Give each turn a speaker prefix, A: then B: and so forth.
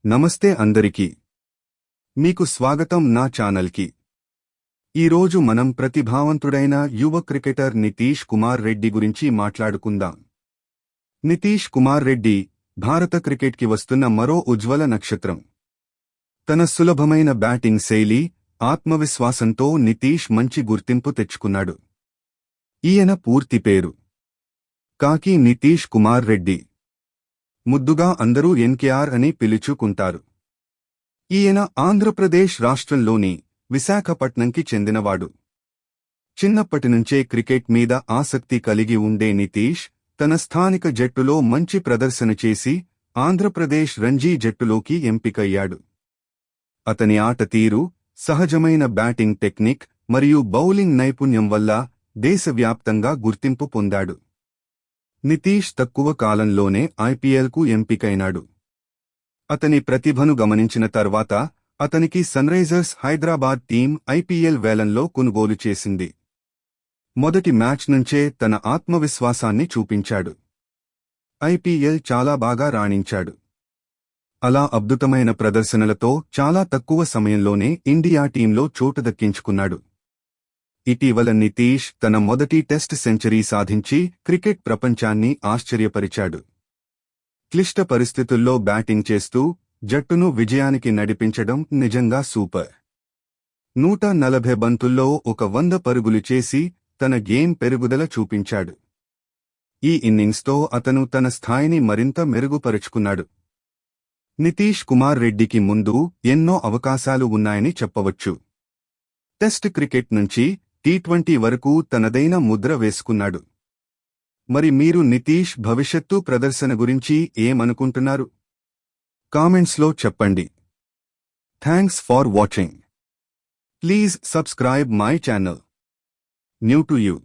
A: నమస్తే అందరికీ. మీకు స్వాగతం నా ఛానల్కి. ఈరోజు మనం ప్రతిభావంతుడైన యువ క్రికెటర్ నితీష్ కుమార్ రెడ్డి గురించి మాట్లాడుకుందాం. నితీష్ కుమార్ రెడ్డి భారత క్రికెట్కి వస్తున్న మరో ఉజ్వల నక్షత్రం. తన సులభమైన బ్యాటింగ్ శైలి, ఆత్మవిశ్వాసంతో నితీష్ మంచి గుర్తింపు తెచ్చుకున్నాడు. ఈయన పూర్తి పేరు కాకి నితీష్ కుమార్ రెడ్డి. ముద్దుగా అందరూ ఎన్కేఆర్ అని పిలుచుకుంటారు. ఈయన ఆంధ్రప్రదేశ్ రాష్ట్రంలోని విశాఖపట్నంకి చెందినవాడు. చిన్నప్పటినుంచే క్రికెట్ మీద ఆసక్తి కలిగి ఉండే నితీష్ తన స్థానిక జట్టులో మంచి ప్రదర్శన చేసి ఆంధ్రప్రదేశ్ రంజీ జట్టులోకి ఎంపికయ్యాడు. అతని ఆట తీరు, సహజమైన బ్యాటింగ్ టెక్నిక్ మరియు బౌలింగ్ నైపుణ్యం వల్ల దేశవ్యాప్తంగా గుర్తింపు పొందాడు. నితీష్ తక్కువ కాలంలోనే ఐపీఎల్కు ఎంపికైనాడు. అతని ప్రతిభను గమనించిన తర్వాత అతనికి సన్రైజర్స్ హైదరాబాద్ టీం ఐపీఎల్ వేలంలో కొనుగోలు చేసింది. మొదటి మ్యాచ్ నుంచే తన ఆత్మవిశ్వాసాన్ని చూపించాడు. ఐపీఎల్ చాలా బాగా రాణించాడు. అలా అద్భుతమైన ప్రదర్శనలతో చాలా తక్కువ సమయంలోనే ఇండియా టీంలో చోటు దక్కించుకున్నాడు. ఇటీవల నితీష్ తన మొదటి టెస్ట్ సెంచరీ సాధించి క్రికెట్ ప్రపంచాన్ని ఆశ్చర్యపరిచాడు. క్లిష్ట పరిస్థితుల్లో బ్యాటింగ్ చేస్తూ జట్టును విజయానికి నడిపించడం నిజంగా సూపర్. 140 బంతుల్లో 100 పరుగులు చేసి తన గేమ్ పెరుగుదల చూపించాడు. ఈ ఇన్నింగ్స్తో అతను తన స్థాయిని మరింత మెరుగుపరుచుకున్నాడు. నితీష్ కుమార్ రెడ్డికి ముందు ఎన్నో అవకాశాలు ఉన్నాయని చెప్పవచ్చు. టెస్ట్ క్రికెట్ నుంచి టీ20 వరకు తనదైన ముద్ర వేసుకున్నాడు. మరి మీరు నితీష్ భవిష్యత్తు ప్రదర్శన గురించి ఏమనుకుంటున్నారు? కామెంట్స్లో చెప్పండి. Thanks for watching. Please subscribe my channel. New to you.